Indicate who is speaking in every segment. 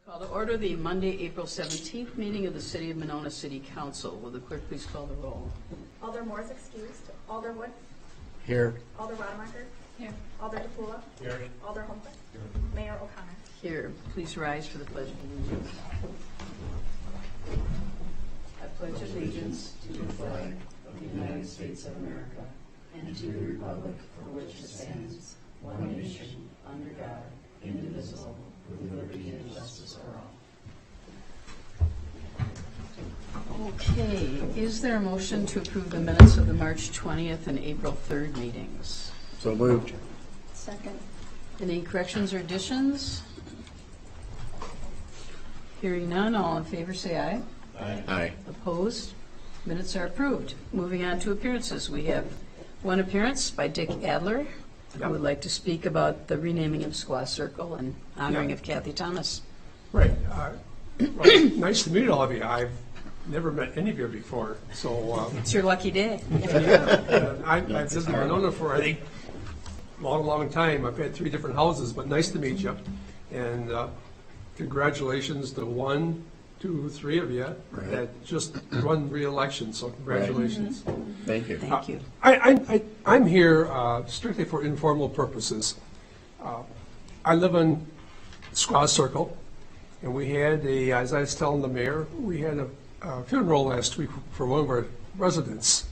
Speaker 1: Call to order the Monday, April 17th meeting of the City of Monona City Council. Will the clerk please call the roll?
Speaker 2: Alder Moore is excused. Alder Wood.
Speaker 3: Here.
Speaker 2: Alder Rademacher.
Speaker 1: Here.
Speaker 2: Alder DePula.
Speaker 3: Here.
Speaker 2: Alder Humphrey. Mayor O'Connor.
Speaker 1: Here. Please rise for the Pledge of Allegiance. I pledge allegiance to the flag of the United States of America and to the republic for which it stands, one nation, under God, indivisible, with liberty and justice for all. Okay, is there a motion to approve the minutes of the March 20th and April 3rd meetings?
Speaker 3: So moved.
Speaker 2: Second.
Speaker 1: Any corrections or additions? Hearing none, all in favor say aye.
Speaker 3: Aye.
Speaker 1: Opposed? Minutes are approved. Moving on to appearances. We have one appearance by Dick Adler, who would like to speak about the renaming of Squaw Circle and honoring of Kathy Thomas.
Speaker 4: Right. Well, nice to meet all of you. I've never met any of you before, so
Speaker 1: It's your lucky day.
Speaker 4: I've lived in Monona for, I think, a long time. I've had 3 different houses, but nice to meet you. And congratulations to 1, 2, 3 of you that just won re-election, so congratulations.
Speaker 3: Thank you.
Speaker 1: Thank you.
Speaker 4: I'm here strictly for informal purposes. I live in Squaw Circle, and we had as I was telling the mayor, we had a funeral last week for one of our residents.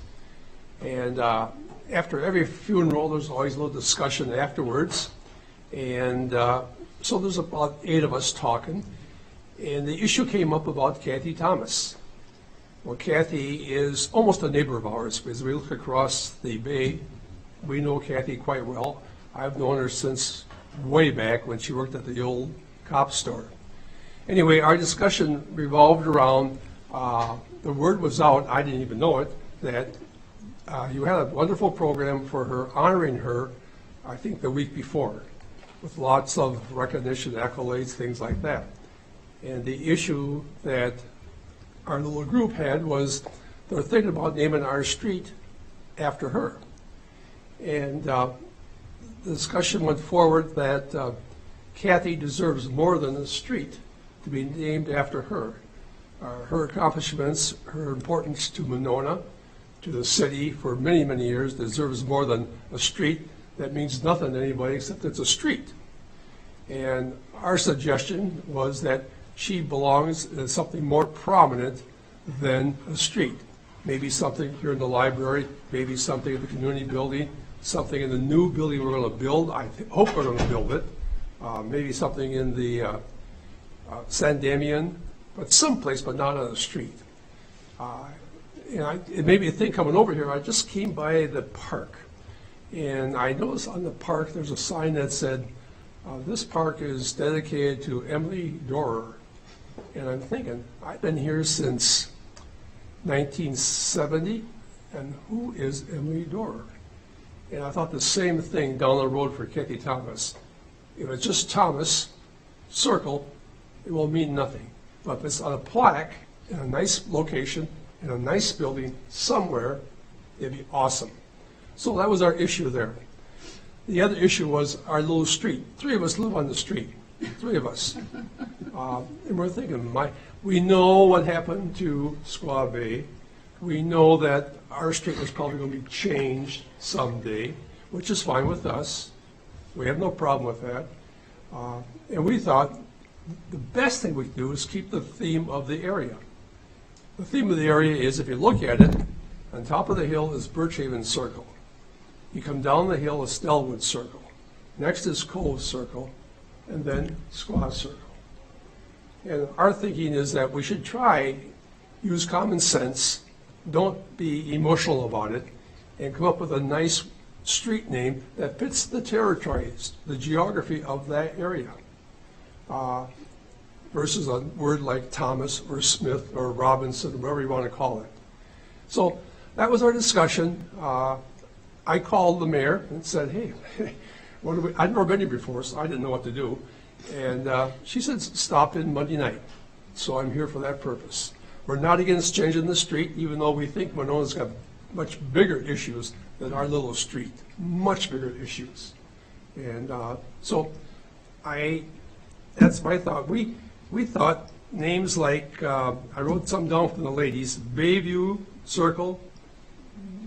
Speaker 4: And after every funeral, there's always a little discussion afterwards. And so there's about 8 of us talking. And the issue came up about Kathy Thomas. Well, Kathy is almost a neighbor of ours because we look across the bay. We know Kathy quite well. I've known her since way back when she worked at the old cop store. Anyway, our discussion revolved around, the word was out, I didn't even know it, that you had a wonderful program for her, honoring her, I think the week before, with lots of recognition, accolades, things like that. And the issue that our little group had was they were thinking about naming our street after her. And the discussion went forward that Kathy deserves more than a street to be named after her. Her accomplishments, her importance to Monona, to the city for many, many years, deserves more than a street that means nothing to anybody except it's a street. And our suggestion was that she belongs as something more prominent than a street. Maybe something here in the library, maybe something in the community building, something in the new building we're going to build. I hope we're going to build it. Maybe something in the San Damian, but someplace, but not on the street. It made me think coming over here, I just came by the park. And I noticed on the park, there's a sign that said, this park is dedicated to Emily Dorer. And I'm thinking, I've been here since 1970, and who is Emily Dorer? And I thought the same thing down the road for Kathy Thomas. If it's just Thomas Circle, it will mean nothing. But if it's on a plaque in a nice location, in a nice building somewhere, it'd be awesome. So that was our issue there. The other issue was our little street. 3 of us live on the street, 3 of us. And we're thinking, we know what happened to Squaw Bay. We know that our street is probably going to be changed someday, which is fine with us. We have no problem with that. And we thought the best thing we could do is keep the theme of the area. The theme of the area is, if you look at it, on top of the hill is Birchhaven Circle. You come down the hill is Stellwood Circle. Next is Cove Circle, and then Squaw Circle. And our thinking is that we should use common sense, don't be emotional about it, and come up with a nice street name that fits the territories, the geography of that area, versus a word like Thomas or Smith or Robinson, whatever you want to call it. So that was our discussion. I called the mayor and said, hey, I'd never been here before, so I didn't know what to do. And she said, stop in Monday night. So I'm here for that purpose. We're not against changing the street, even though we think Monona's got much bigger issues than our little street, much bigger issues. And so that's my thought. we thought names like, I wrote something down from the ladies, Bayview Circle,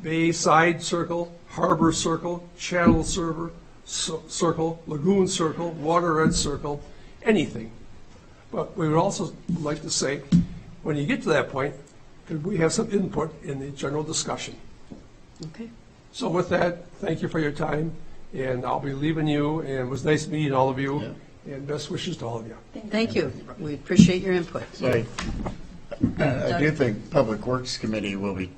Speaker 4: Bayside Circle, Harbor Circle, Channel Circle, Lagoon Circle, Water Edge Circle, anything. But we would also like to say, when you get to that point, could we have some input in the general discussion?
Speaker 5: Okay.
Speaker 4: So with that, thank you for your time, and I'll be leaving you, and it was nice meeting all of you, and best wishes to all of you.
Speaker 5: Thank you. We appreciate your input.
Speaker 3: So I do think Public Works Committee will be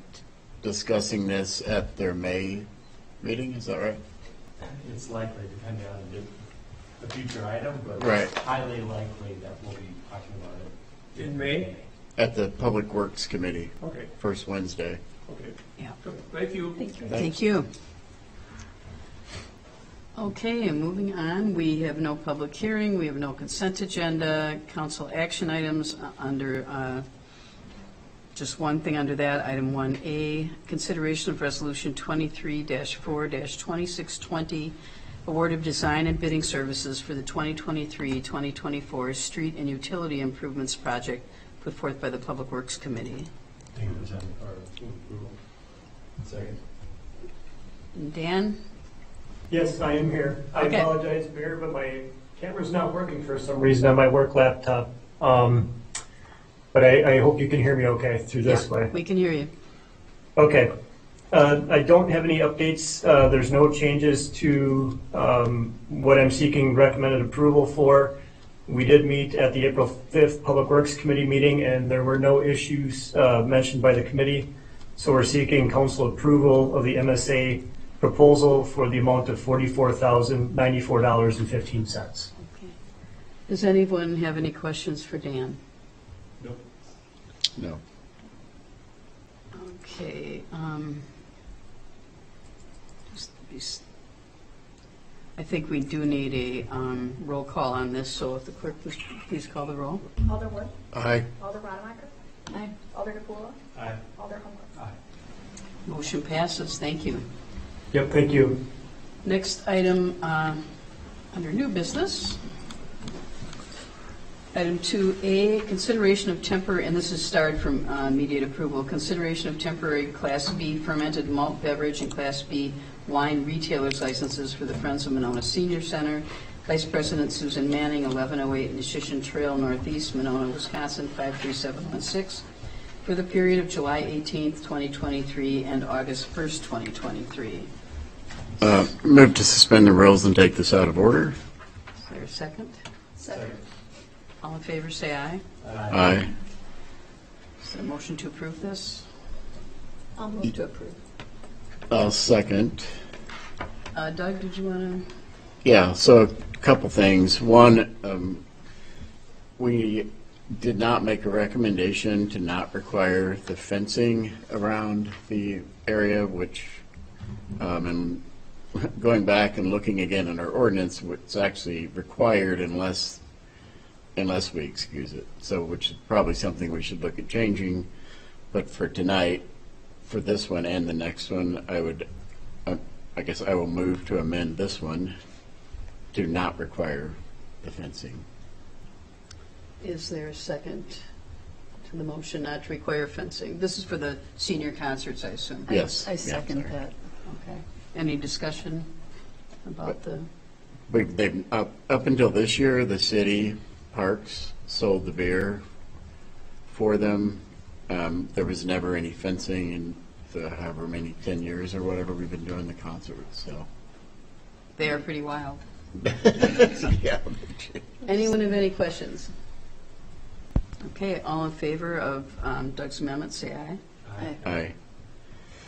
Speaker 3: discussing this at their May meeting, is that right?
Speaker 6: It's likely, depending on the future item, but
Speaker 3: Right.
Speaker 6: it's highly likely that we'll be talking about it.
Speaker 4: In May?
Speaker 3: At the Public Works Committee,
Speaker 4: Okay,
Speaker 3: first Wednesday.
Speaker 4: okay.
Speaker 5: Yeah.
Speaker 4: Good. Thank you.
Speaker 5: Thank you. Okay, and moving on, we have no public hearing, we have no consent agenda, council action items under, just one thing under that, item 1A, consideration of resolution 23-4-2620, award of design and bidding services for the 2023-2024 street and utility improvements project put forth by the Public Works Committee.
Speaker 6: Thank you, Jen, or approval. Second.
Speaker 5: Dan?
Speaker 7: Yes, I am here. I
Speaker 5: Okay.
Speaker 7: apologize, Mayor, but my camera's not working for some reason on my work laptop. But I hope you can hear me okay through this
Speaker 5: Yeah,
Speaker 7: way.
Speaker 5: we can hear you.
Speaker 7: Okay. I don't have any updates. There's no changes to what I'm seeking recommended approval for. We did meet at the April 5th Public Works Committee meeting, and there were no issues mentioned by the committee. So we're seeking council approval of the MSA proposal for the amount of $44,094.15.
Speaker 5: Okay. Does anyone have any questions for Dan?
Speaker 3: No.
Speaker 5: Okay. I think we do need a roll call on this, so if the clerk please call the roll.
Speaker 2: Alder Wood.
Speaker 3: Aye.
Speaker 2: Alder Rademacher.
Speaker 5: Aye.
Speaker 2: Alder DePulo.
Speaker 6: Aye.
Speaker 2: Alder Humphries.
Speaker 6: Aye.
Speaker 5: Motion passes. Thank you.
Speaker 7: Yep, thank you.
Speaker 5: Next item under new business. Item 2A, consideration of temporary, and this is starred from immediate approval, consideration of temporary Class B fermented malt beverage and Class B wine retailers licenses for the Friends of Monona Senior Center. Vice President Susan Manning, 1108 Nishishin Trail Northeast, Monona, Wisconsin, 53716, for the period of July 18th, 2023 and August 1st, 2023.
Speaker 3: Move to suspend the rules and take this out of order.
Speaker 5: Is there a second?
Speaker 2: Second.
Speaker 5: All in favor, say aye.
Speaker 3: Aye.
Speaker 5: Is there a motion to approve this?
Speaker 2: I'll move to approve.
Speaker 3: I'll second.
Speaker 5: Doug, did you want to?
Speaker 3: Yeah, so a couple things. One, we did not make a recommendation to not require the fencing around the area, which, and going back and looking again in our ordinance, it's actually required unless we excuse it. So, which is probably something we should look at changing. But for tonight, for this one and the next one, I guess I will move to amend this one to not require the fencing.
Speaker 5: Is there a second to the motion not to require fencing? This is for the senior concerts, I assume.
Speaker 3: Yes.
Speaker 2: I
Speaker 3: Yeah,
Speaker 2: second
Speaker 3: sorry.
Speaker 2: that.
Speaker 5: Okay. Any discussion about the,
Speaker 3: They've, up until this year, the city parks sold the beer for them. There was never any fencing in the however many 10 years or whatever we've been doing the concerts. So,
Speaker 5: they are pretty wild.
Speaker 3: yeah.
Speaker 5: Anyone have any questions? Okay, all in favor of Doug's amendment, say aye.
Speaker 3: Aye.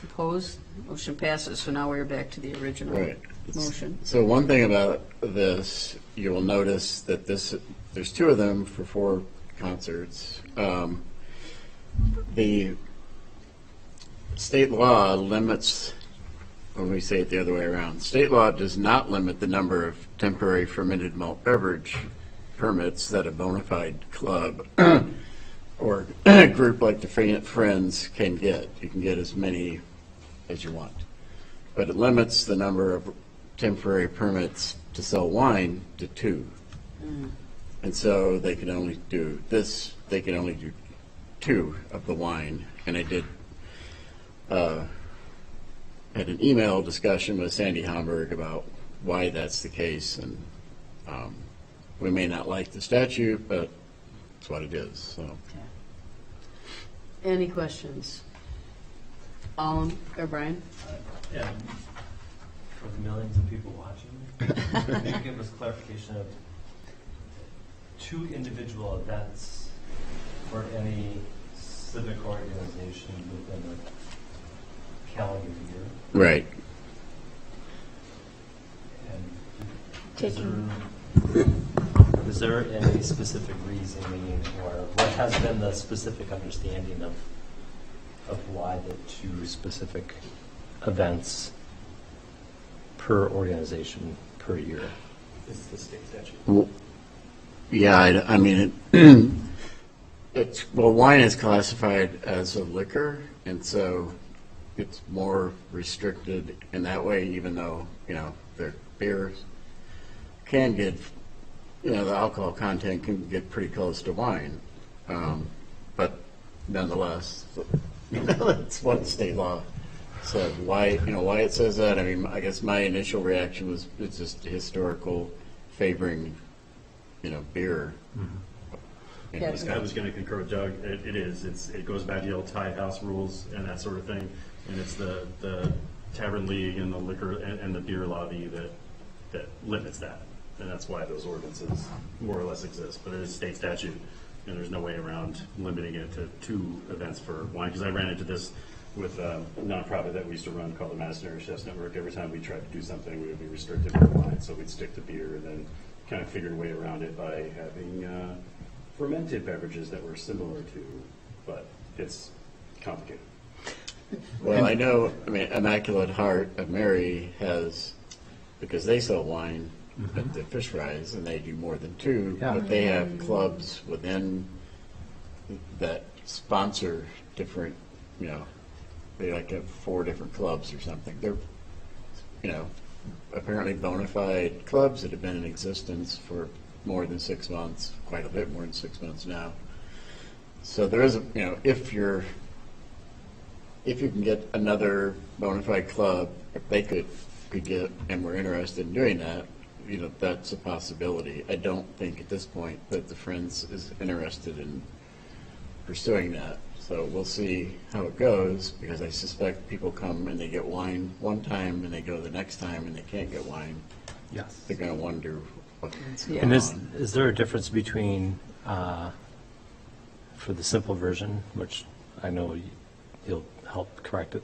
Speaker 5: Opposed? Motion passes. So now we're back to the original
Speaker 3: Right.
Speaker 5: motion.
Speaker 3: So one thing about this, you will notice that there's two of them for 4 concerts. The state law limits, when we say it the other way around, state law does not limit the number of temporary fermented malt beverage permits that a bona fide club or group like the Friends can get. You can get as many as you want. But it limits the number of temporary permits to sell wine to 2. And so they can only do this, they can only do 2 of the wine. And I did, had an email discussion with Sandy Homburg about why that's the case. And we may not like the statute, but it's what it is, so.
Speaker 5: Any questions? Brian?
Speaker 6: And for the millions of people watching, maybe give us clarification of 2 individual events for any civic organization within a calendar year.
Speaker 3: Right.
Speaker 6: And is there any specific reasoning or what has been the specific understanding of why the 2 specific events per organization per year is the state statute?
Speaker 3: Well, yeah, I mean, wine is classified as a liquor, and so it's more restricted in that way, even though, their beers can get, the alcohol content can get pretty close to wine. But nonetheless, it's what state law said. Why it says that, I mean, I guess my initial reaction was it's just historical favoring, beer.
Speaker 5: Yeah.
Speaker 8: I was going to concur with Doug. It is. It goes back to the old tie house rules and that sort of thing. And it's the tavern league and the liquor and the beer lobby that limits that. And that's why those ordinances more or less exist. But it is state statute, and there's no way around limiting it to 2 events for wine. Because I ran into this with a nonprofit that we used to run called the Madison Area Chefs Network. Every time we tried to do something, we would be restricted with wine. So we'd stick to beer and then kind of figured a way around it by having fermented beverages that were similar to, but it's complicated.
Speaker 3: Well, I know, Immaculate Heart of Mary has, because they sell wine at the fish fries, and they do more than 2,
Speaker 6: Yeah.
Speaker 3: but they have clubs within that sponsor different, they like have 4 different clubs or something. They're, apparently bona fide clubs that have been in existence for more than 6 months, quite a bit more than 6 months now. So there is, if you can get another bona fide club, if they could get, and we're interested in doing that, that's a possibility. I don't think at this point that the Friends is interested in pursuing that. So we'll see how it goes, because I suspect people come and they get wine one time and they go the next time and they can't get wine.
Speaker 6: Yes.
Speaker 3: They're going to wonder what's going
Speaker 6: And
Speaker 3: on.
Speaker 6: is there a difference between, for the simple version, which I know you'll help correct it,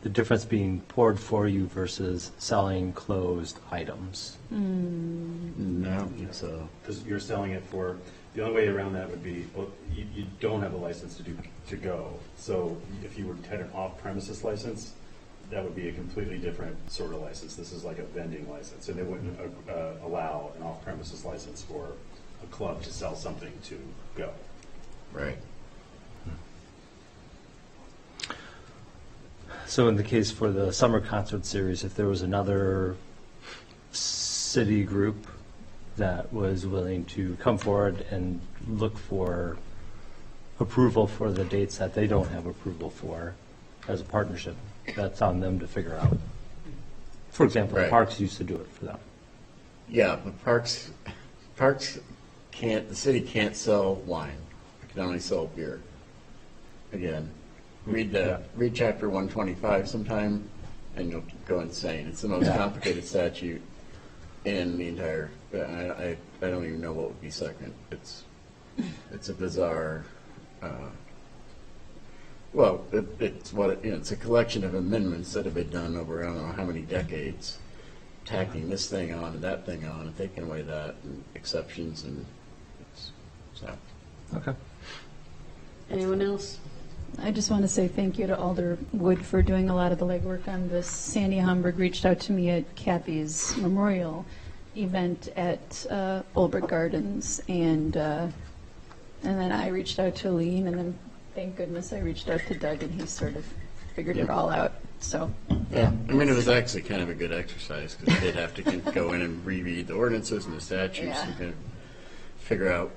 Speaker 6: the difference being poured for you versus selling closed items?
Speaker 3: No, I don't think so.
Speaker 8: Because you're selling it for, the only way around that would be, well, you don't have a license to go. So if you had an off-premises license, that would be a completely different sort of license. This is like a vending license, and they wouldn't allow an off-premises license for a club to sell something to go.
Speaker 3: Right.
Speaker 6: So in the case for the summer concert series, if there was another city group that was willing to come forward and look for approval for the dates that they don't have approval for as a partnership, that's on them to figure out. For example, the
Speaker 3: Right.
Speaker 6: parks used to do it for them.
Speaker 3: Yeah, but parks can't, the city can't sell wine. It can only sell beer. Again, read chapter 125 sometime, and you'll go insane. It's the most complicated statute in the entire, I don't even know what would be second. It's a bizarre, it's a collection of amendments that have been done over I don't know how many decades, tacking this thing on and that thing on and taking away that, and exceptions, and so.
Speaker 6: Okay.
Speaker 5: Anyone else?
Speaker 2: I just want to say thank you to Alder Wood for doing a lot of the legwork on this. Sandy Homburg reached out to me at Cappy's memorial event at Olbrich Gardens, and then I reached out to Aline, and then thank goodness I reached out to Doug, and he sort of figured it all out. So
Speaker 3: Yeah, I mean, it was actually kind of a good exercise, because they did have to go in and reread the ordinances and the statutes and kind of figure out,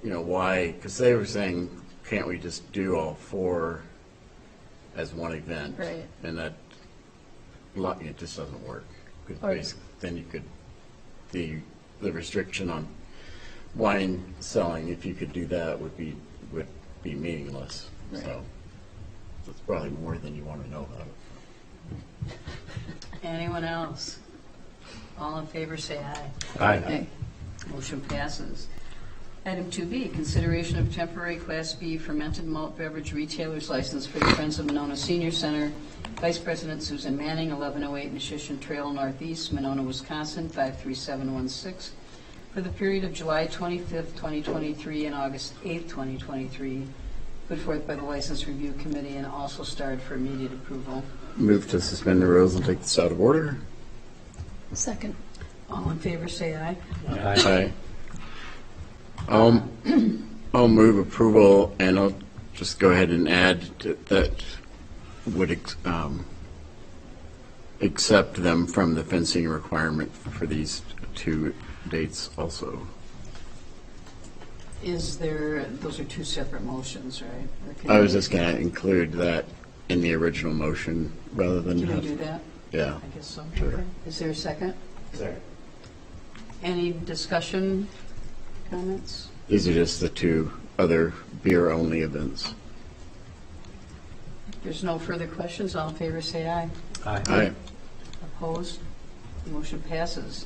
Speaker 3: why, because they were saying, can't we just do all 4 as one event?
Speaker 2: Right.
Speaker 3: And that, it just doesn't work.
Speaker 2: Or-
Speaker 3: Then you could, the restriction on wine selling, if you could do that, would be meaningless. So it's probably more than you want to know about it.
Speaker 5: Anyone else? All in favor, say aye.
Speaker 2: Aye.
Speaker 5: Motion passes. Item 2B, consideration of temporary Class B fermented malt beverage retailer's license for the Friends of Monona Senior Center. Vice President Susan Manning, 1108 Nishishin Trail Northeast, Monona, Wisconsin, 53716, for the period of July 25th, 2023 and August 8th, 2023, put forth by the License Review Committee and also starred for immediate approval.
Speaker 3: Move to suspend the rules and take this out of order.
Speaker 2: Second.
Speaker 5: All in favor, say aye.
Speaker 3: Aye. I'll move approval, and I'll just go ahead and add that would accept them from the fencing requirement for these 2 dates also.
Speaker 5: Is there, those are 2 separate motions, right? Or can
Speaker 3: I
Speaker 5: you-
Speaker 3: was just going to include that in the original motion rather than
Speaker 5: Can we
Speaker 3: have.
Speaker 5: do that?
Speaker 3: Yeah.
Speaker 5: I guess so.
Speaker 3: Sure.
Speaker 5: Okay. Is there a second?
Speaker 7: Second.
Speaker 5: Any discussion, comments?
Speaker 3: These are just the 2 other beer-only events.
Speaker 5: If there's no further questions, all in favor say aye.
Speaker 3: Aye.
Speaker 5: Opposed? Motion passes.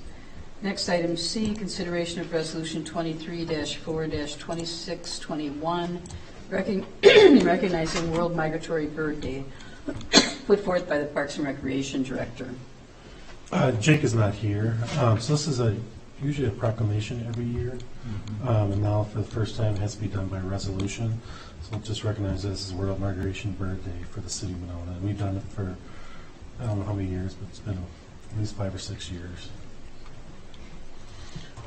Speaker 5: Next, item C, consideration of Resolution 23-4-2621, recognizing World Migratory Bird Day, put forth by the Parks and Recreation Director.
Speaker 9: Jake is not here, so this is usually a proclamation every year, and now for the first time it has to be done by resolution. So we'll just recognize this as World Migration Bird Day for the city of Monona. And we've done it for, I don't know how many years, but it's been at least 5 or 6 years.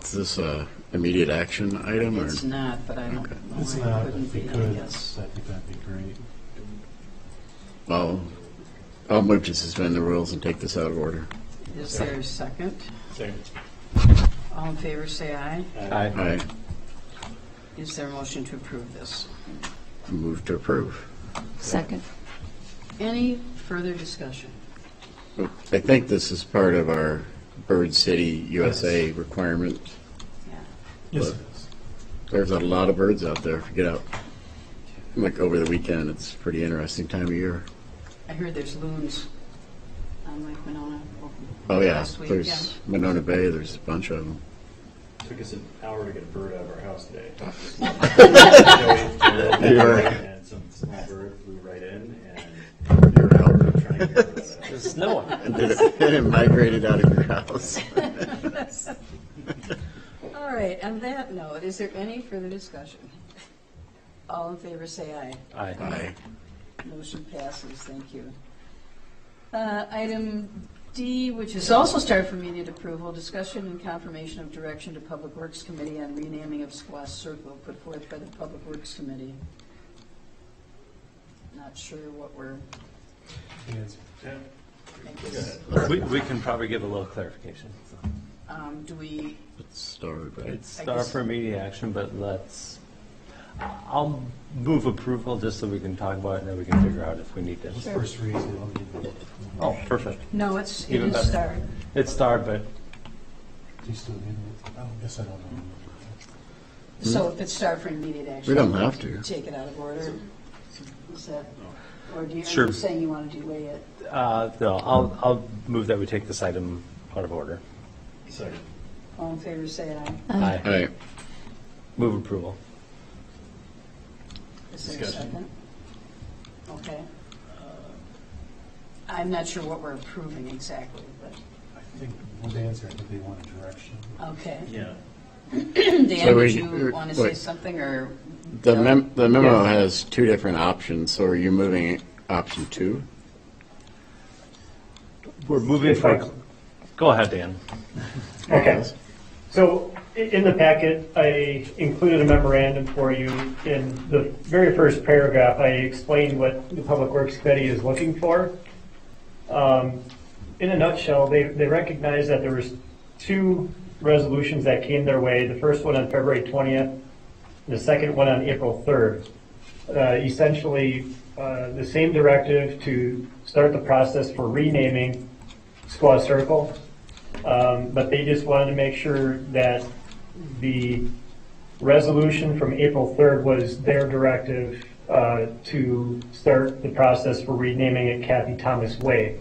Speaker 3: Is this a immediate action item, or?
Speaker 5: It's not, but I don't know.
Speaker 9: It's
Speaker 5: why it
Speaker 9: not,
Speaker 5: couldn't
Speaker 9: if we
Speaker 5: be, I
Speaker 9: could, I
Speaker 5: guess.
Speaker 9: think that'd be great.
Speaker 3: I'll move to suspend the rules and take this out of order.
Speaker 5: Is there a second?
Speaker 7: Second.
Speaker 5: All in favor, say aye.
Speaker 3: Aye.
Speaker 5: Is there a motion to approve this?
Speaker 3: Move to approve.
Speaker 2: Second.
Speaker 5: Any further discussion?
Speaker 3: I think this is part of our Bird City USA requirement.
Speaker 5: Yeah.
Speaker 9: Yes,
Speaker 3: But there's a lot of birds out there. If you get out, like over the weekend, it's a pretty interesting time of year.
Speaker 5: I heard there's loons on Lake Monona.
Speaker 3: Oh, yeah.
Speaker 5: Last week,
Speaker 3: There's Monona Bay, there's a bunch of them.
Speaker 8: Took us an hour to get a bird out of our house today. And some small bird flew right in, and
Speaker 3: Your help.
Speaker 8: trying to get rid of it.
Speaker 6: There's no one.
Speaker 3: And it migrated out of your house.
Speaker 5: All right, on that note, is there any further discussion? All in favor, say aye.
Speaker 3: Aye.
Speaker 5: Motion passes, thank you. Item D, which is also started for immediate approval, discussion and confirmation of direction to Public Works Committee on renaming of Squash Circle, put forth by the Public Works Committee. Not sure what we're,
Speaker 9: yes.
Speaker 5: I guess,
Speaker 6: We can probably give a little clarification.
Speaker 5: do we,
Speaker 3: It's started, right?
Speaker 6: It's
Speaker 5: I
Speaker 6: star
Speaker 5: guess-
Speaker 6: for immediate action, but I'll move approval just so we can talk about it and then we can figure out if we need to.
Speaker 9: Let's first read it. I'll give it.
Speaker 6: Oh, perfect.
Speaker 5: no, it
Speaker 6: Even
Speaker 5: is
Speaker 6: better.
Speaker 5: starred.
Speaker 6: It's starred, but
Speaker 9: Do you still need it? I guess I don't know.
Speaker 5: So if it's starred for immediate action.
Speaker 3: We don't have to.
Speaker 5: Take it out of order? Is that, or do you, are
Speaker 6: Sure.
Speaker 5: you saying you want to delay it?
Speaker 6: no, I'll move that we take this item out of order.
Speaker 8: Second.
Speaker 5: All in favor, say aye.
Speaker 6: Aye.
Speaker 3: Aye.
Speaker 6: Move approval.
Speaker 5: Is there a
Speaker 8: Discussion.
Speaker 5: second? Okay. I'm not sure what we're approving exactly, but,
Speaker 9: I think, well, the answer, I think they want a direction.
Speaker 5: okay.
Speaker 8: Yeah.
Speaker 5: Dan,
Speaker 3: So
Speaker 5: did you want to say
Speaker 3: wait.
Speaker 5: something, or?
Speaker 3: The
Speaker 5: No?
Speaker 3: the memo has 2 different options, so are you moving option 2?
Speaker 6: We're moving
Speaker 7: If I-
Speaker 6: for, go ahead, Dan.
Speaker 7: Okay. So in the packet, I included a memorandum for you. In the very first paragraph, I explained what the Public Works Committee is looking for. In a nutshell, they recognize that there was 2 resolutions that came their way, the first one on February 20th, the second one on April 3rd. Essentially, the same directive to start the process for renaming Squaw Circle, but they just wanted to make sure that the resolution from April 3rd was their directive to start the process for renaming it Kathy Thomas Way.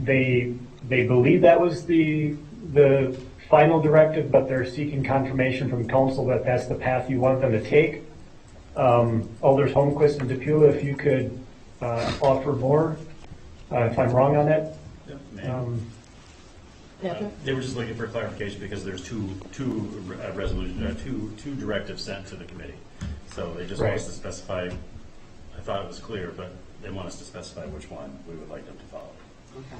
Speaker 7: They believe that was the final directive, but they're seeking confirmation from council that that's the path you want them to take. Alders Holmquist and DePula, if you could offer more, if I'm wrong on that.
Speaker 8: They were just looking for clarification because there's two directives sent to the committee. So they just want us to specify, I thought it was clear, but they want us to specify which one we would like them to follow.
Speaker 5: Okay.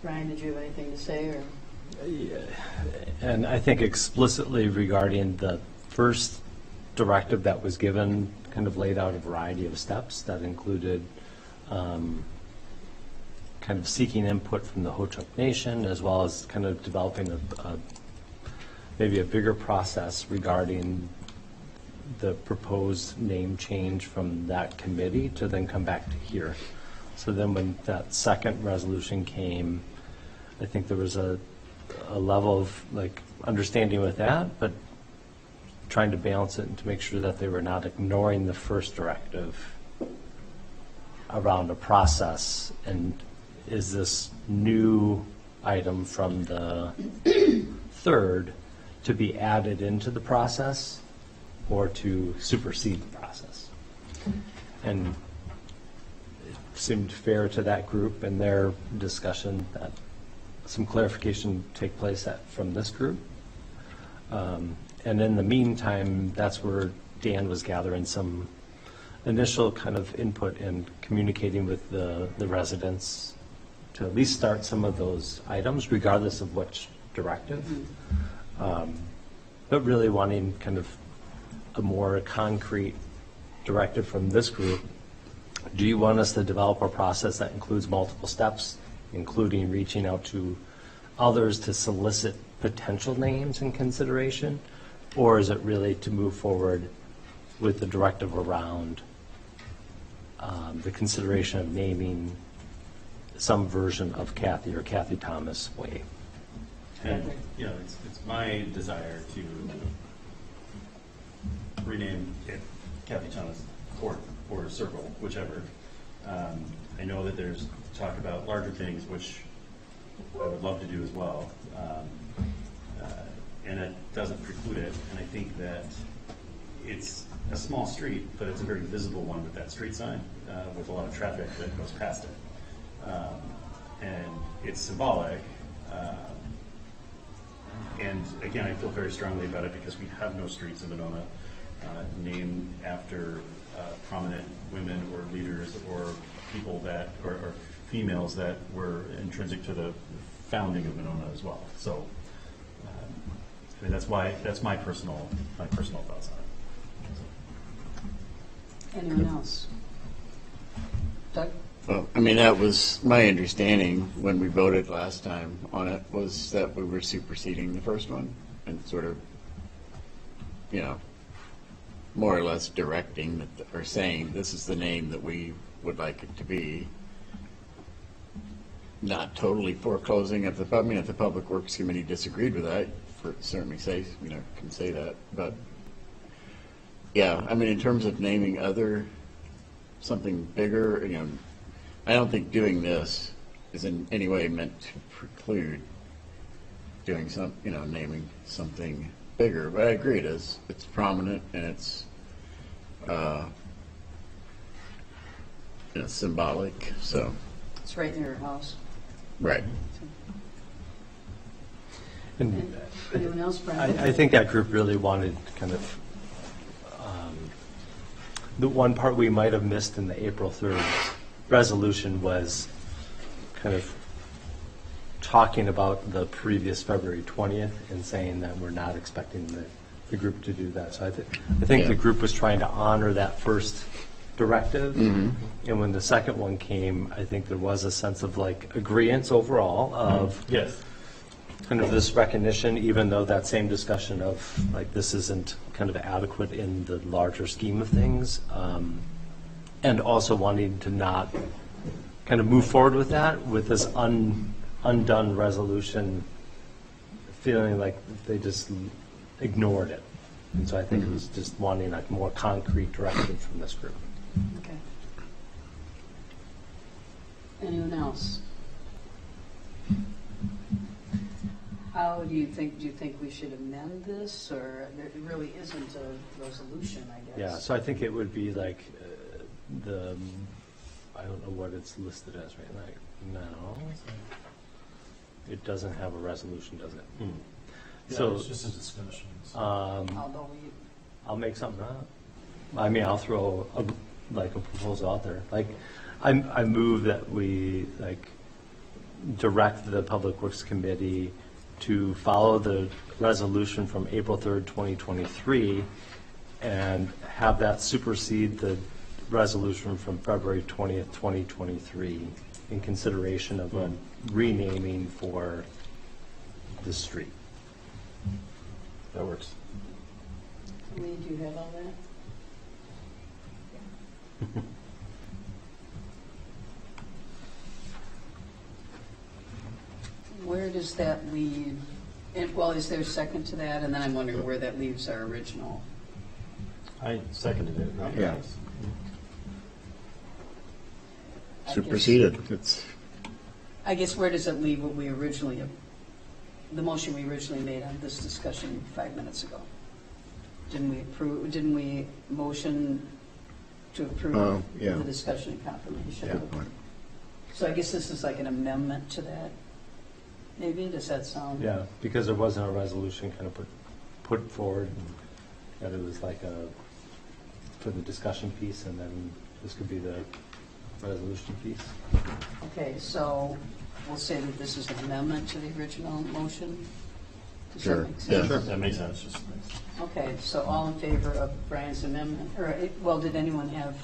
Speaker 5: Brian, did you have anything to say, or?
Speaker 6: Yeah. And I think explicitly regarding the first directive that was given, kind of laid out a variety of steps that included kind of seeking input from the Ho-Chunk Nation, as well as kind of developing maybe a bigger process regarding the proposed name change from that committee to then come back to here. So then when that second resolution came, I think there was a level of like understanding with that, but trying to balance it and to make sure that they were not ignoring the first directive around a process. And is this new item from the third to be added into the process or to supersede the process? And it seemed fair to that group and their discussion that some clarification take place from this group. And in the meantime, that's where Dan was gathering some initial kind of input and communicating with the residents to at least start some of those items, regardless of which directive. But really wanting kind of a more concrete directive from this group. Do you want us to develop a process that includes multiple steps, including reaching out to others to solicit potential names in consideration? Or is it really to move forward with the directive around the consideration of naming some version of Kathy or Kathy Thomas Way?
Speaker 8: And, you know, it's my desire to rename it Kathy Thomas Court or Circle, whichever. I know that there's talk about larger things, which I would love to do as well. And it doesn't preclude it. And I think that it's a small street, but it's a very visible one with that street sign, with a lot of traffic that goes past it. And it's symbolic. And again, I feel very strongly about it because we have no streets in Monona named after prominent women or leaders or people that, or females that were intrinsic to the founding of Monona as well. So, I mean, that's my personal thoughts on it.
Speaker 5: Anyone else? Doug?
Speaker 3: Well, I mean, that was my understanding when we voted last time on it, was that we were superseding the first one and sort of, you know, more or less directing that, or saying this is the name that we would like it to be. Not totally foreclosing if the Public Works Committee disagreed with that, certainly say, you know, can say that. But yeah, I mean, in terms of naming something bigger, you know, I don't think doing this is in any way meant to preclude doing naming something bigger. But I agree, it is. It's prominent and it's symbolic. So
Speaker 5: It's right near your house.
Speaker 3: right.
Speaker 6: And
Speaker 5: Anyone else, Brian?
Speaker 6: I think that group really wanted kind of, the one part we might have missed in the April 3rd resolution was kind of talking about the previous February 20th and saying that we're not expecting the group to do that. So I think
Speaker 3: Yeah.
Speaker 6: the group was trying to honor that first directive. And when the second one came, I think there was a sense of like agreeance overall of
Speaker 8: Yes.
Speaker 6: kind of this recognition, even though that same discussion of like this isn't kind of adequate in the larger scheme of things, and also wanting to not kind of move forward with that, with this undone resolution, feeling like they just ignored it. And so I think it was just wanting like more concrete direction from this group.
Speaker 5: Okay. Anyone else? How do you think we should amend this, or there really isn't a resolution, I guess?
Speaker 6: Yeah, so I think it would be like I don't know what it's listed as right now. It doesn't have a resolution, does it? So
Speaker 9: It's just a discussion. so.
Speaker 5: Although we,
Speaker 6: I'll make something up. I mean, I'll throw a proposal out there. Like, I move that we like direct the Public Works Committee to follow the resolution from April 3rd, 2023, and have that supersede the resolution from February 20th, 2023, in consideration of a renaming for the street.
Speaker 8: That works.
Speaker 5: Lee, do you have all that? Where does that leave, well, is there a second to that? And then I'm wondering where that leaves our original.
Speaker 8: I seconded it.
Speaker 5: Okay.
Speaker 3: Yeah.
Speaker 5: I guess-
Speaker 3: Superseded. It's,
Speaker 5: I guess where does it leave what we originally, the motion we originally made on this discussion 5 minutes ago? Didn't we motion to approve
Speaker 3: Oh, yeah.
Speaker 5: the discussion and confirmation?
Speaker 3: yeah.
Speaker 5: So I guess this is like an amendment to that, maybe? Does that sound?
Speaker 6: Yeah, because there wasn't a resolution kind of put forward, that it was like for the discussion piece, and then this could be the resolution piece.
Speaker 5: Okay, so we'll say that this is an amendment to the original motion? Does that
Speaker 3: Sure.
Speaker 5: make
Speaker 3: Yeah.
Speaker 5: sense?
Speaker 8: That makes sense. Just
Speaker 5: Okay, so all in favor of Brian's amendment, or, well, did anyone have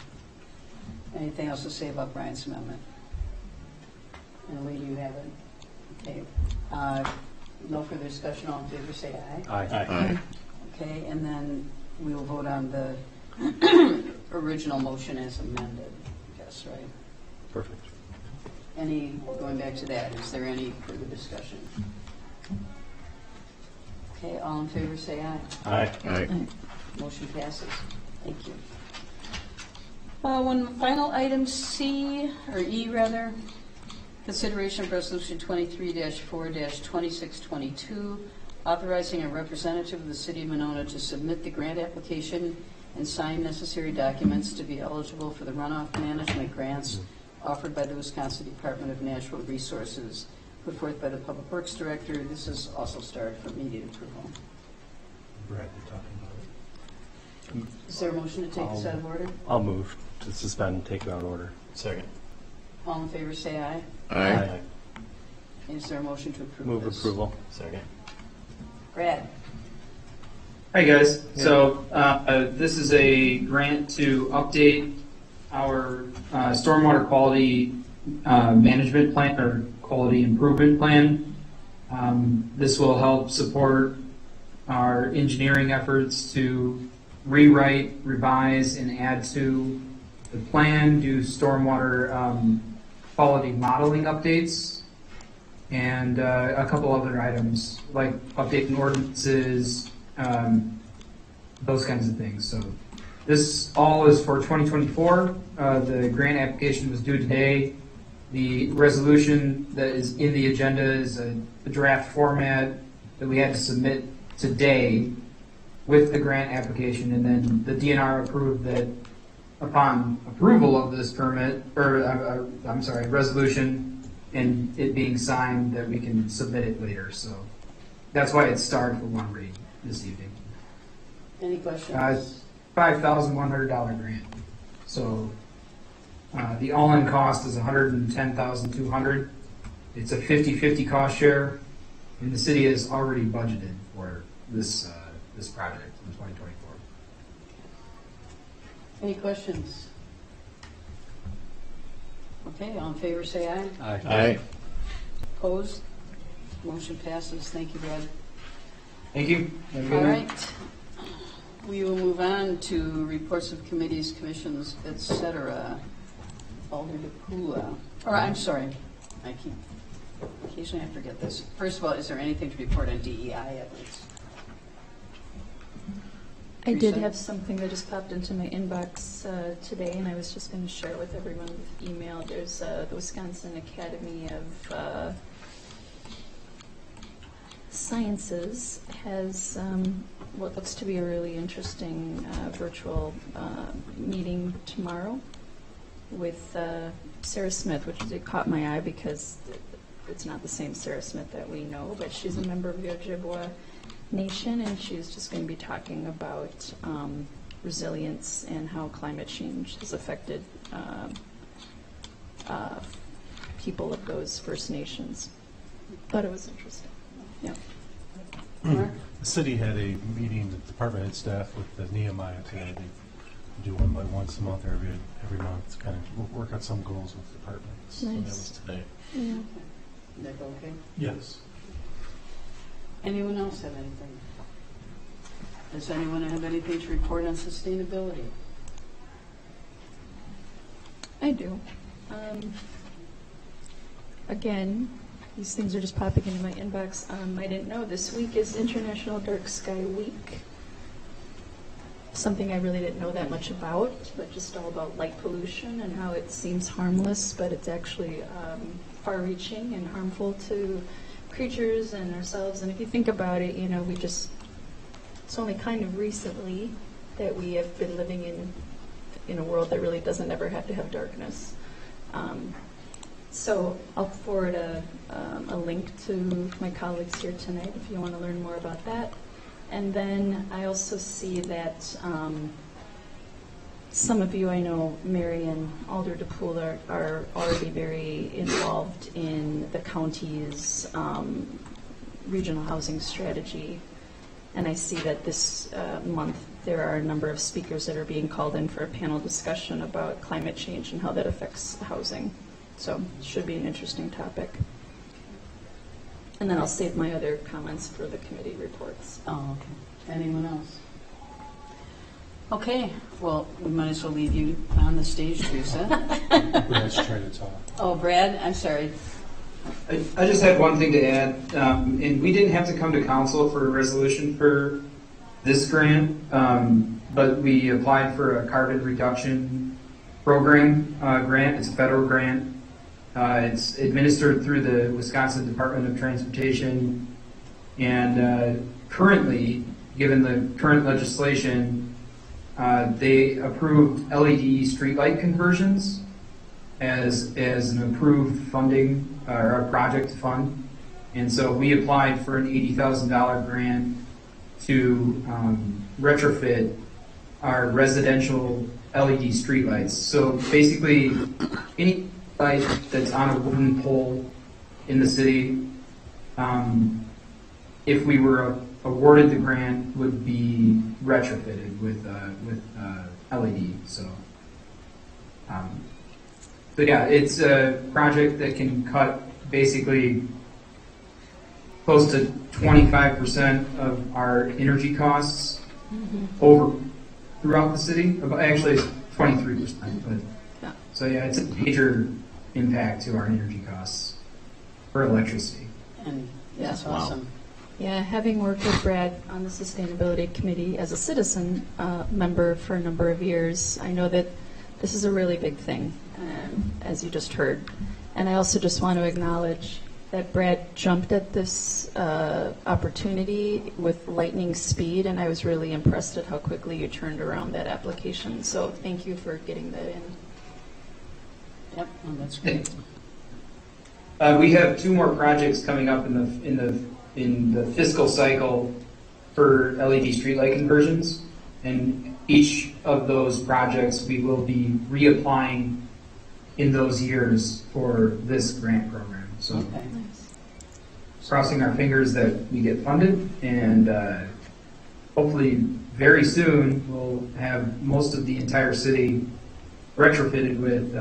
Speaker 5: anything else to say about Brian's amendment? And Lee, you have it? Okay. No further discussion, all in favor, say aye.
Speaker 6: Aye.
Speaker 3: Aye.
Speaker 5: Okay, and then we will vote on the original motion as amended, I guess, right?
Speaker 6: Perfect.
Speaker 5: Going back to that, is there any further discussion? Okay, all in favor, say aye.
Speaker 6: Aye.
Speaker 3: Aye.
Speaker 5: Motion passes. Thank you. One final item, C, or E rather, consideration of resolution 23-4-2622, authorizing a representative of the city of Monona to submit the grant application and sign necessary documents to be eligible for the runoff management grants offered by the Wisconsin Department of Natural Resources, put forth by the Public Works Director. This is also started for immediate approval.
Speaker 9: Brad, you're talking about it.
Speaker 5: Is there a motion to take this out of order?
Speaker 6: I'll move to suspend and take it out of order.
Speaker 8: second.
Speaker 5: All in favor, say aye.
Speaker 3: Aye.
Speaker 5: Is there a motion to approve
Speaker 6: Move
Speaker 5: this?
Speaker 6: approval.
Speaker 8: Second.
Speaker 5: Brad?
Speaker 10: Hi, guys. So this is a grant to update our stormwater quality management plan or quality improvement plan. This will help support our engineering efforts to rewrite, revise, and add to the plan, do stormwater quality modeling updates, and a couple other items like updating ordinances, those kinds of things. So this all is for 2024. The grant application was due today. The resolution that is in the agenda is a draft format that we had to submit today with the grant application, and then the DNR approved that upon approval of this permit, or resolution, and it being signed, that we can submit it later. So that's why it's started for one read this evening.
Speaker 5: Any questions?
Speaker 10: $5,100 grant. So the all-in cost is $110,200. It's a 50-50 cost share, and the city has already budgeted for this project in 2024.
Speaker 5: Any questions? Okay, all in favor, say aye.
Speaker 3: Aye.
Speaker 5: Opposed? Motion passes. Thank you, Brad.
Speaker 10: Thank you. Have a good
Speaker 5: All
Speaker 10: night.
Speaker 5: right. We will move on to reports of committees, commissions, et cetera. Alder DePula. Or, I'm sorry, occasionally I forget this. First of all, is there anything to report on DEI efforts?
Speaker 2: I did
Speaker 5: Teresa?
Speaker 2: have something that just popped into my inbox today, and I was just going to share it with everyone with email. There's the Wisconsin Academy of Sciences has what looks to be a really interesting virtual meeting tomorrow with Sarah Smith, which it caught my eye because it's not the same Sarah Smith that we know, but she's a member of the Ojibwa Nation, and she's just going to be talking about resilience and how climate change has affected people of those First Nations. Thought it was interesting. Yeah.
Speaker 5: Mark?
Speaker 9: The city had a meeting, the department head staff with the Nehemiah today. They do one by once a month, every month, to kind of work on some goals with departments. So that
Speaker 2: Nice.
Speaker 9: was today.
Speaker 2: Yeah.
Speaker 5: That go okay?
Speaker 9: Yes.
Speaker 5: Anyone else have anything? Does anyone have anything to report on sustainability?
Speaker 2: I do. Again, these things are just popping into my inbox. I didn't know this week is International Dark Sky Week. Something I really didn't know that much about, but just all about light pollution and how it seems harmless, but it's actually far-reaching and harmful to creatures and ourselves. And if you think about it, it's only kind of recently that we have been living in a world that really doesn't ever have to have darkness. So I'll forward a link to my colleagues here tonight if you want to learn more about that. And then I also see that some of you, I know Mary and Alder DePula are already very involved in the county's regional housing strategy. And I see that this month there are a number of speakers that are being called in for a panel discussion about climate change and how that affects housing. So it should be an interesting topic. And then I'll save my other comments for the committee reports.
Speaker 5: Oh, okay. Anyone else? Okay, well, we might as well leave you on the stage, Teresa.
Speaker 9: Let's try to talk.
Speaker 5: Oh, Brad, I'm sorry.
Speaker 10: I just had one thing to add, and we didn't have to come to council for a resolution for this grant, but we applied for a carbon reduction program grant. It's a federal grant. It's administered through the Wisconsin Department of Transportation, and currently, given the current legislation, they approved LED streetlight conversions as an approved funding or a project to fund. And so we applied for an $80,000 grant to retrofit our residential LED streetlights. So basically, any light that's on a wooden pole in the city, if we were awarded the grant, would be retrofitted with LED. So yeah, it's a project that can cut basically close to 25% of our energy costs over throughout the city. Actually, it's 23%. But
Speaker 2: Yeah.
Speaker 10: so yeah, it's a major impact to our energy costs for electricity.
Speaker 5: And that's
Speaker 3: Wow.
Speaker 5: awesome.
Speaker 2: Yeah, having worked with Brad on the Sustainability Committee as a citizen member for a number of years, I know that this is a really big thing, as you just heard. And I also just want to acknowledge that Brad jumped at this opportunity with lightning speed, and I was really impressed at how quickly you turned around that application. So thank you for getting that in.
Speaker 5: Yep, oh, that's great.
Speaker 10: We have two more projects coming up in the fiscal cycle for LED streetlight conversions, and each of those projects we will be reapplying in those years for this grant program. So
Speaker 5: Okay.
Speaker 2: Nice.
Speaker 10: crossing our fingers that we get funded, and hopefully very soon we'll have most of the entire city retrofitted with,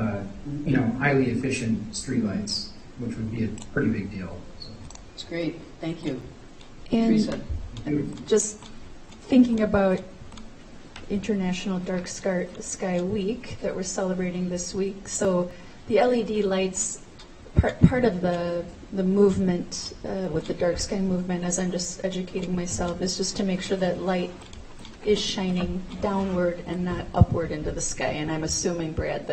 Speaker 10: highly efficient streetlights, which would be a pretty big deal. So,
Speaker 5: It's great, thank you.
Speaker 2: And
Speaker 5: Teresa?
Speaker 2: just thinking about International Dark Sky Week that we're celebrating this week. So the LED lights, part of the movement with the dark sky movement, as I'm just educating myself, is just to make sure that light is shining downward and not upward into the sky. And I'm assuming, Brad,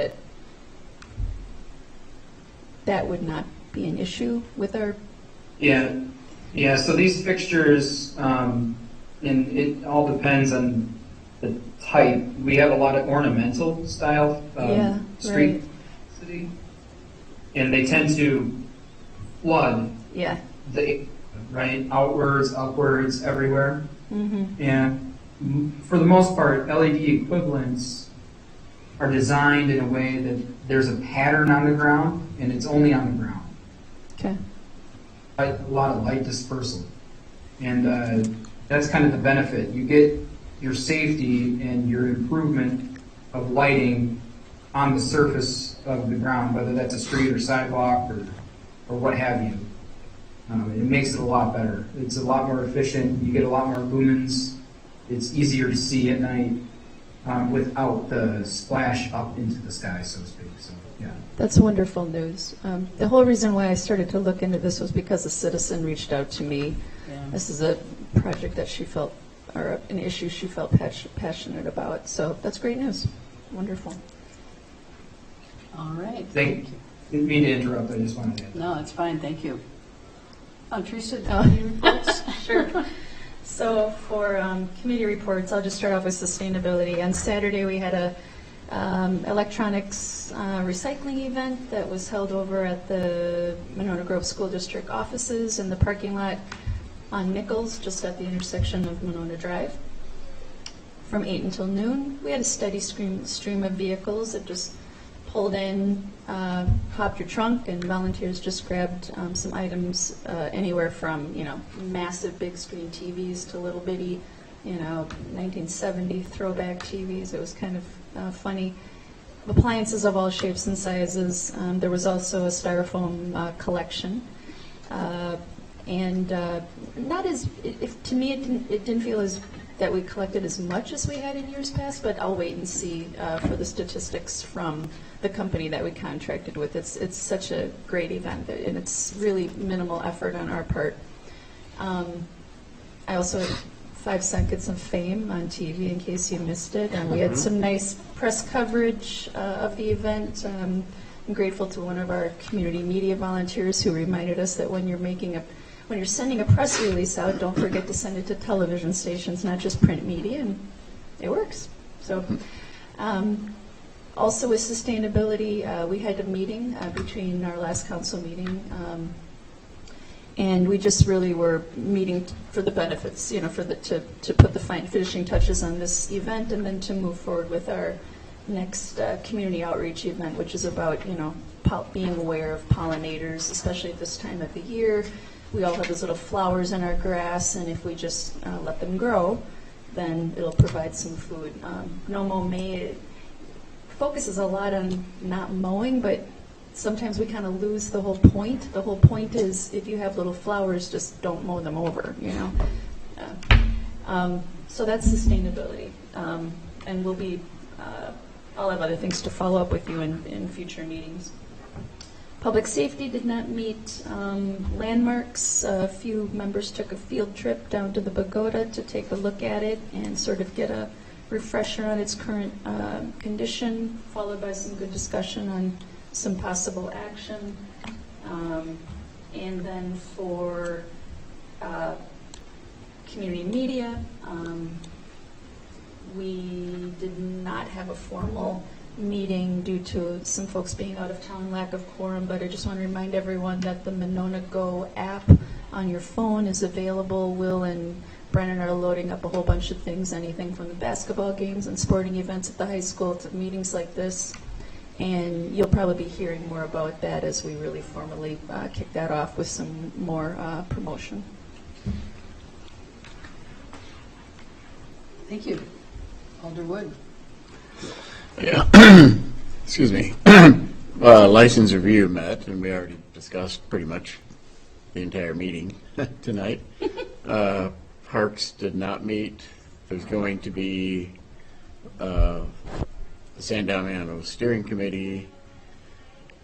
Speaker 2: that would not be an issue with our.
Speaker 10: Yeah. So these fixtures, and it all depends on the type. We have a lot of ornamental style street city, and they tend to flood the right outwards, upwards, everywhere.
Speaker 2: Mm-hmm.
Speaker 10: And for the most part, LED equivalents are designed in a way that there's a pattern on the ground, and it's only on the ground.
Speaker 2: Okay.
Speaker 10: A lot of light dispersal. And that's kind of the benefit. You get your safety and your improvement of lighting on the surface of the ground, whether that's a street or sidewalk or what have you. It makes it a lot better. It's a lot more efficient. You get a lot more lumens. It's easier to see at night without the splash up into the sky, so to speak. So, yeah.
Speaker 2: That's wonderful news. The whole reason why I started to look into this was because a citizen reached out to me.
Speaker 5: Yeah.
Speaker 2: This is a project that she felt, or an issue she felt passionate about. So that's great news. Wonderful.
Speaker 5: All right.
Speaker 10: Didn't mean to interrupt. I just wanted to.
Speaker 5: No, it's fine, thank you. Teresa,
Speaker 2: Oh.
Speaker 5: any reports?
Speaker 2: Sure. So for committee reports, I'll just start off with sustainability. On Saturday, we had a electronics recycling event that was held over at the Monona Grove School District offices in the parking lot on Nichols, just at the intersection of Monona Drive. From 8 until noon, we had a steady stream of vehicles that just pulled in, popped your trunk, and volunteers just grabbed some items anywhere from, massive big screen TVs to little bitty, 1970 throwback TVs. It was kind of funny. Appliances of all shapes and sizes. There was also a styrofoam collection. And not as, to me, it didn't feel as that we collected as much as we had in years past, but I'll wait and see for the statistics from the company that we contracted with. It's such a great event, and it's really minimal effort on our part. I also had 5 Seconds of Fame on TV in case you missed it. We had some nice press coverage of the event. I'm grateful to one of our community media volunteers who reminded us that when you're sending a press release out, don't forget to send it to television stations, not just print media, and it works. So, also with sustainability, we had a meeting between our last council meeting, and we just really were meeting for the benefits, to put the finishing touches on this event, and then to move forward with our next community outreach event, which is about, being aware of pollinators, especially at this time of the year. We all have those little flowers in our grass, and if we just let them grow, then it'll provide some food. No Mow May focuses a lot on not mowing, but sometimes we kind of lose the whole point. The whole point is if you have little flowers, just don't mow them over, So that's sustainability. And I'll have other things to follow up with you in future meetings. Public safety did not meet. Landmarks, a few members took a field trip down to the pagoda to take a look at it and sort of get a refresher on its current condition, followed by some good discussion on some possible action. And then for community media, we did not have a formal meeting due to some folks being out of town, lack of quorum, but I just want to remind everyone that the Monona Go app on your phone is available. Will and Brennan are loading up a whole bunch of things, anything from the basketball games and sporting events at the high school to meetings like this. And you'll probably be hearing more about that as we really formally kick that off with some more promotion.
Speaker 5: Thank you. Alder Wood.
Speaker 3: Yeah. excuse me, license review met, and we already discussed pretty much the entire meeting tonight. Parks did not meet. There's going to be the San Damiano Steering Committee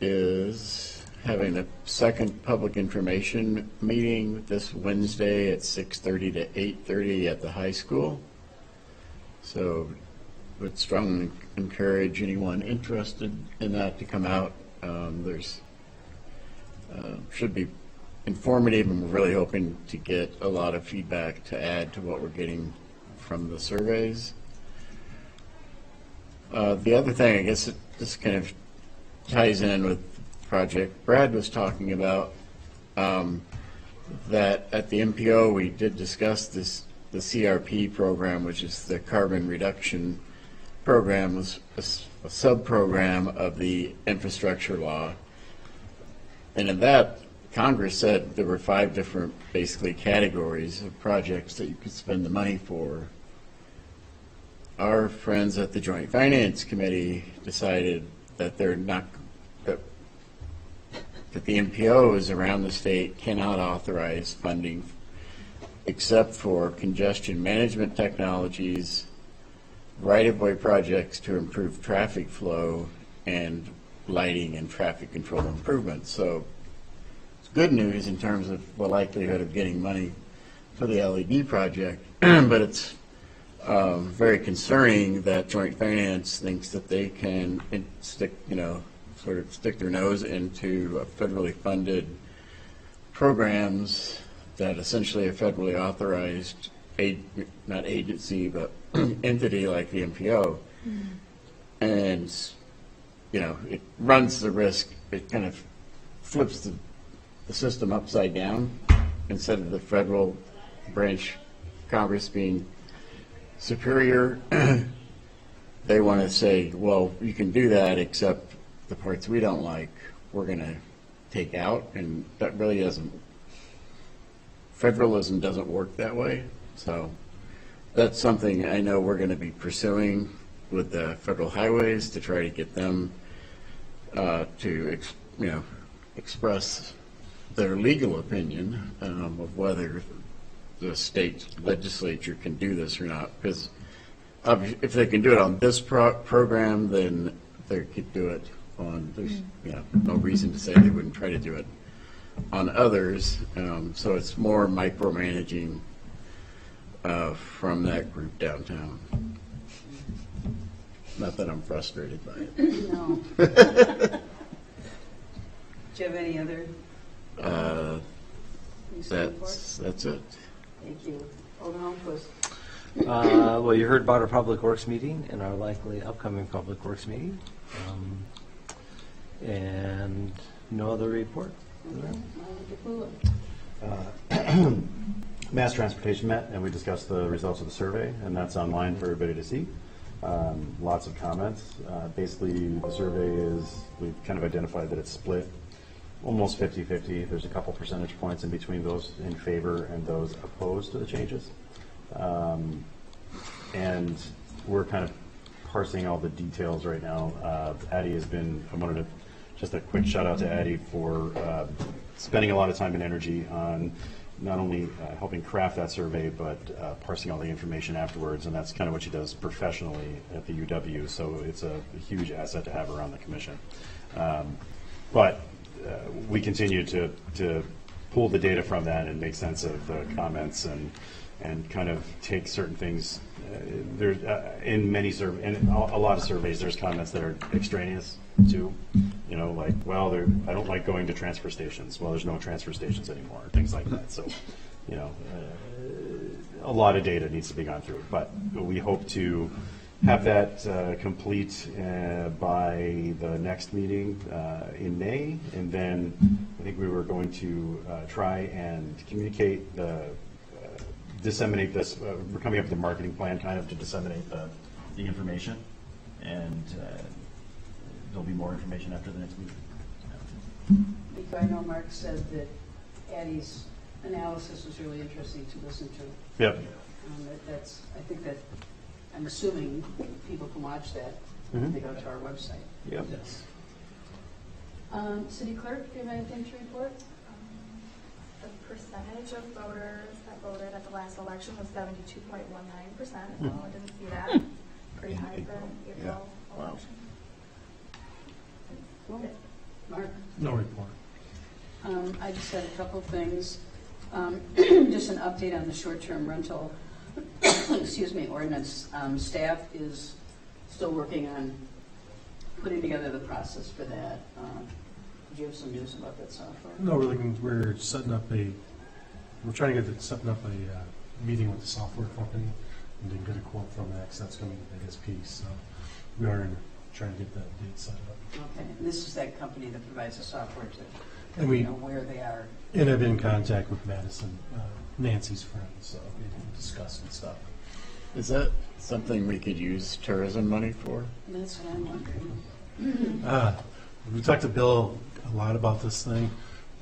Speaker 3: is having a second public information meeting this Wednesday at 6:30 to 8:30 at the high school. So would strongly encourage anyone interested in that to come out. There's should be informative, and we're really hoping to get a lot of feedback to add to what we're getting from the surveys. The other thing, I guess this kind of ties in with the project Brad was talking about, that at the MPO we did discuss the CRP program, which is the carbon reduction program, was a sub-program of the infrastructure law. And in that, Congress said there were 5 different, basically, categories of projects that you could spend the money for. Our friends at the Joint Finance Committee decided that they're not, that the MPOs around the state cannot authorize funding except for congestion management technologies, right-of-way projects to improve traffic flow, and lighting and traffic control improvements. So it's good news in terms of the likelihood of getting money for the LED project, but it's very concerning that Joint Finance thinks that they can stick their nose into federally funded programs that essentially a federally authorized, not agency, but entity like the MPO. And, it runs the risk, it kind of flips the system upside down. Instead of the federal branch Congress being superior, they want to say, well, you can do that, except the parts we don't like, we're going to take out. And that really doesn't, federalism doesn't work that way. So that's something I know we're going to be pursuing with the federal highways to try to get them to express their legal opinion of whether the state legislature can do this or not. Because if they can do it on this program, then they could do it on, there's no reason to say they wouldn't try to do it on others. So it's more micromanaging from that group downtown. Not that I'm frustrated by it.
Speaker 5: No. Do you have any other?
Speaker 3: That's it.
Speaker 5: Thank you. Alderman Holmquist.
Speaker 6: Well, you heard about our Public Works meeting and our likely upcoming Public Works meeting. And no other report.
Speaker 11: Mass Transportation met, and we discussed the results of the survey, and that's online for everybody to see. Lots of comments. Basically, the survey is, we've kind of identified that it's split almost 50-50. There's a couple percentage points in between those in favor and those opposed to the changes. And we're kind of parsing all the details right now. Addie has been, I wanted to, just a quick shout out to Addie for spending a lot of time and energy on not only helping craft that survey, but parsing all the information afterwards, and that's kind of what she does professionally at the UW, so it's a huge asset to have her on the commission. But we continue to pull the data from that and make sense of the comments and kind of take certain things. There's in many in a lot of surveys, there's comments that are extraneous too. Like, well, I don't like going to transfer stations. Well, there's no transfer stations anymore, things like that. So, a lot of data needs to be gone through. But we hope to have that complete by the next meeting in May, and then I think we were going to try and communicate disseminate this. We're coming up with a marketing plan kind of to disseminate the information, and there'll be more information after the next meeting.
Speaker 5: Nico, I know Mark said that Addie's analysis was really interesting to listen to.
Speaker 11: Yep.
Speaker 5: I think that, I'm assuming people can watch that They go to our website.
Speaker 11: Yep.
Speaker 9: Yes.
Speaker 2: City Clerk, do you have anything to report?
Speaker 12: The percentage of voters that voted at the last election was 72.19%.
Speaker 3: Hmm.
Speaker 12: Well, I didn't see that. Pretty high for an April
Speaker 3: Wow.
Speaker 12: election.
Speaker 5: Cool. Mark?
Speaker 9: No report.
Speaker 5: I just had a couple things. Just an update on the short-term rental, excuse me, ordinance. Staff is still working on putting together the process for that. Do you have some news about that software?
Speaker 9: No, we're setting up we're trying to setting up a meeting with the software company and then get a quote from that, 'cause that's going to be the biggest piece. So we are trying to get that date set up.
Speaker 5: Okay, and this is that company that provides the software to
Speaker 9: And we,
Speaker 5: know where they are.
Speaker 9: and I've been in contact with Madison, Nancy's friend, so we can discuss and stuff.
Speaker 3: Is that something we could use tourism money for?
Speaker 5: That's what I'm wondering.
Speaker 9: We talked to Bill a lot about this thing.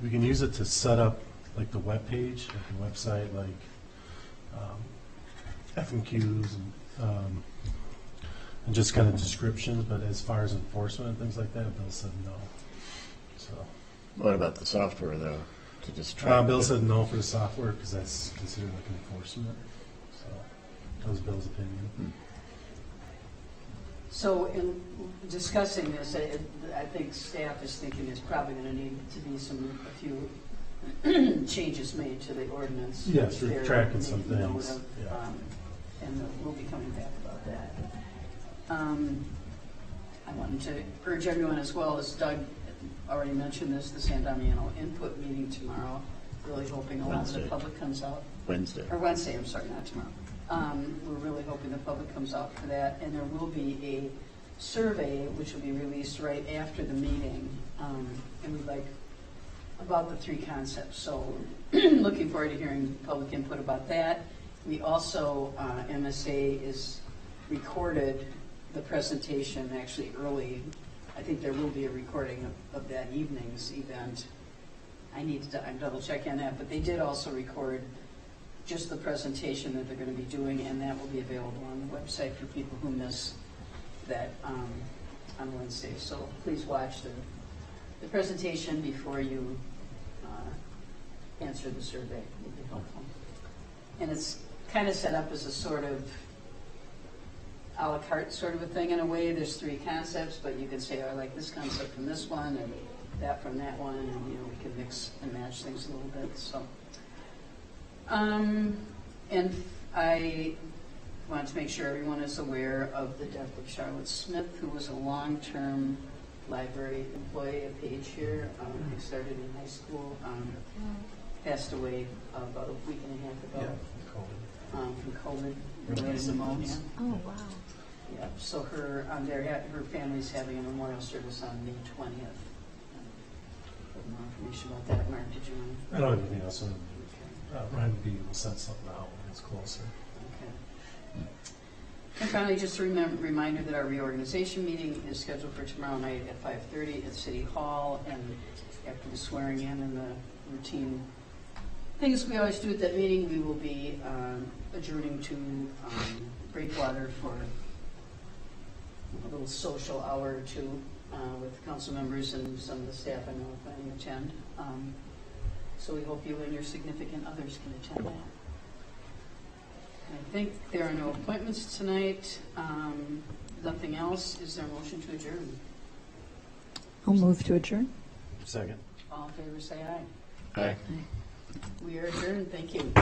Speaker 9: We can use it to set up like the web page, like the website, like FAQs and just kind of descriptions. But as far as enforcement and things like that, Bill said no. So
Speaker 3: What about the software, though? To just try.
Speaker 9: Bill said no for the software because that's considered like enforcement. So that was Bill's opinion.
Speaker 5: So in discussing this, I think staff is thinking it's probably going to need to be a few changes made to the ordinance.
Speaker 9: Yes, we're
Speaker 5: They're
Speaker 9: tracking some
Speaker 5: making note
Speaker 9: things,
Speaker 5: of,
Speaker 9: yeah.
Speaker 5: And we'll be coming back about that. I wanted to urge everyone, as well as Doug already mentioned this, the San Damiano input meeting tomorrow. Really hoping a lot of the
Speaker 3: Wednesday.
Speaker 5: public comes out.
Speaker 3: Wednesday.
Speaker 5: Or Wednesday, I'm sorry, not tomorrow. We're really hoping the public comes out for that, and there will be a survey which will be released right after the meeting, and we'd like about the three concepts. So looking forward to hearing public input about that. We also, MSA is recorded the presentation actually early. I think there will be a recording of that evening's event. I need to double check on that, but they did also record just the presentation that they're going to be doing, and that will be available on the website for people who miss that on Wednesday. So please watch the presentation before you answer the survey. It would be helpful. And it's kind of set up as a sort of a la carte sort of a thing in a way. There's three concepts, but you can say, oh, I like this concept from this one and that from that one, and we can mix and match things a little bit. So. And I want to make sure everyone is aware of the death of Charlotte Smith, who was a long-term library employee at Page here. He started in high school, passed away about a week and a half ago from COVID-related pneumonia.
Speaker 2: Oh, wow.
Speaker 5: Yeah, so her family's having a memorial service on May 20th. More information about that. Mark, did you want to?
Speaker 9: I don't have anything else. Ryan will send something out when it's closer.
Speaker 5: Okay. And finally, just a reminder that our reorganization meeting is scheduled for tomorrow night at 5:30 at City Hall, and after the swearing in and the routine things we always do at that meeting, we will be adjourning to Breakwater for a little social hour or two with council members and some of the staff I know are planning to attend. So we hope you and your significant others can attend that. I think there are no appointments tonight. Nothing else. Is there a motion to adjourn?
Speaker 2: I'll move to adjourn.
Speaker 11: Second.
Speaker 5: All in favor, say aye.
Speaker 3: Aye.
Speaker 5: We are adjourned. Thank you.